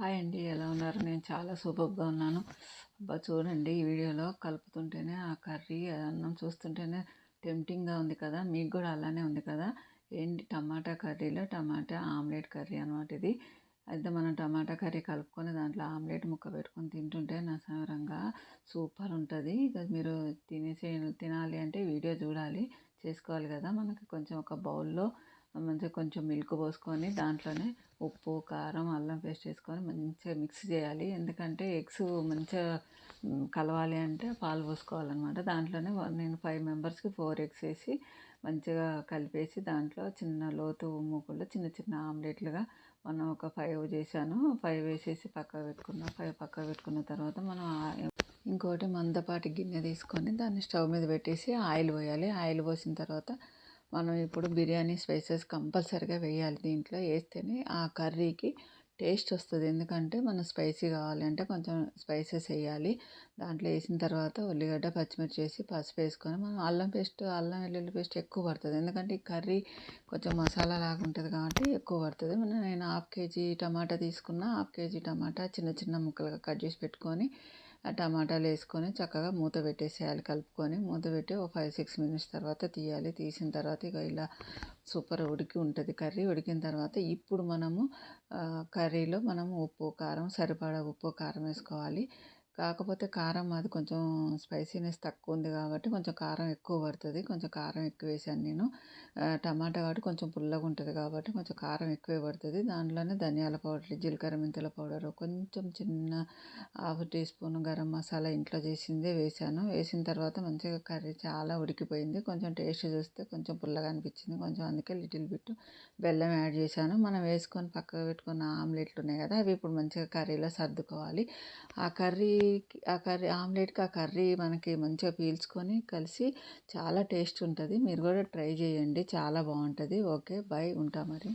Hi అండి, ఎలా ఉన్నారు? నేను చాలా సూపర్గా ఉన్నాను. అబ్బా చూడండి, ఈ వీడియోలో కలుపుతుంటేనే ఆ కర్రీ అన్నం చూస్తుంటేనే టెంప్టింగ్గా ఉంది కదా. మీకు కూడా అలానే ఉంది కదా? ఏంటి, టమాటా కర్రీలో టమాటా ఆమ్లెట్ కర్రీ అనమాట ఇది. అయితే మనం టమాటా కర్రీ కలుపుకొని దాంట్లో ఆమ్లెట్ ముక్క పెట్టుకొని తింటుంటే నసారంగా సూపర్ ఉంటుంది. ఇక మీరు తినాలి అంటే వీడియో చూడాలి, చేసుకోవాలి కదా. మనకి కొంచెం ఒక బౌల్లో మంచిగా కొంచెం మిల్క్ పోసుకొని దాంట్లోనే ఉప్పు, కారం, అల్లం పేస్ట్ వేసుకొని మంచిగా మిక్స్ చేయాలి. ఎందుకంటే ఎగ్స్ మంచిగా కలవాలి అంటే పాలు పోసుకోవాలన్నమాట. దాంట్లోనే నేను 5 మెంబర్స్కి 4 ఎగ్స్ వేసి మంచిగా కలిపేసి దాంట్లో చిన్న లోతు మూకుల్లో చిన్న చిన్న ఆమ్లెట్లుగా మనం ఒక 5 చేశాను. 5 వేసేసి పక్కకు పెట్టుకున్న 5 పక్కకు పెట్టుకున్న తర్వాత మనం ఇంకోటి మందపాటి గిన్నె తీసుకొని దాన్ని స్టవ్ మీద పెట్టేసి ఆయిల్ పోయాలి. ఆయిల్ పోసిన తర్వాత మనం ఇప్పుడు బిర్యానీ స్పైసెస్ కంపల్సరీగా వేయాలి. దీంట్లో వేస్తేనే ఆ కర్రీకి టేస్ట్ వస్తుంది. ఎందుకంటే మనం స్పైసీ కావాలంటే కొంచెం స్పైసెస్ వేయాలి. దాంట్లో వేసిన తర్వాత ఉల్లిగడ్డ, పచ్చిమిర్చి వేసి పసుపు వేసుకొని మనం అల్లం వెల్లుల్లి పేస్ట్ ఎక్కువ పడుతుంది. ఎందుకంటే ఈ కర్రీ కొంచెం మసాలా లాగా ఉంటుంది కాబట్టి ఎక్కువ పడుతుంది. నేను 1/2 కేజీ టమాటా తీసుకున్న. 1/2 కేజీ టమాటా చిన్న చిన్న ముక్కలుగా కట్ చేసి పెట్టుకొని ఆ టమాటాలు వేసుకొని చక్కగా మూత పెట్టేసేయాలి. కలుపుకొని మూత పెట్టి ఒక 5-6 మినిట్స్ తర్వాత తీయాలి. తీసిన తర్వాత ఇక ఇలా సూపర్ ఉడికి ఉంటుంది కర్రీ. ఉడికిన తర్వాత ఇప్పుడు మనము కర్రీలో మనము ఉప్పు, కారం సరిపడా ఉప్పు, కారం వేసుకోవాలి. కాకపోతే కారం అది కొంచెం స్పైసీనెస్ తక్కువ ఉంది కాబట్టి కొంచెం కారం ఎక్కువ పడుతుంది. కొంచెం కారం ఎక్కువ వేసాను నేను. టమాటా కాబట్టి కొంచెం పుల్లగా ఉంటుంది కాబట్టి కొంచెం కారం ఎక్కువే పడుతుంది. దాంట్లోనే ధనియాల పౌడర్, జీలకర్ర మెంతుల పౌడరు, కొంచెం చిన్న 1/2 టీ స్పూన్ గరం మసాలా ఇంట్లో చేసిందే వేసాను. వేసిన తర్వాత మంచిగా కర్రీ చాలా ఉడికిపోయింది. కొంచెం టేస్ట్ చూస్తే కొంచెం పుల్లగా అనిపించింది కొంచెం, అందుకే లిటిల్ బిట్ బెల్లం యాడ్ చేశాను. మనం వేసుకొని పక్కకు పెట్టుకున్న ఆమ్లెట్లు ఉన్నాయి కదా, అవి ఇప్పుడు మంచిగా కర్రీలో సర్దుకోవాలి. ఆ కర్రీ ఆమ్లెట్కి ఆ కర్రీ మనకి మంచిగా పీల్చుకొని కలిసి చాలా టేస్ట్ ఉంటుంది. మీరు కూడా ట్రై చేయండి, చాలా బాగుంటుంది. ఓకే, బాయ్, ఉంటా మరి.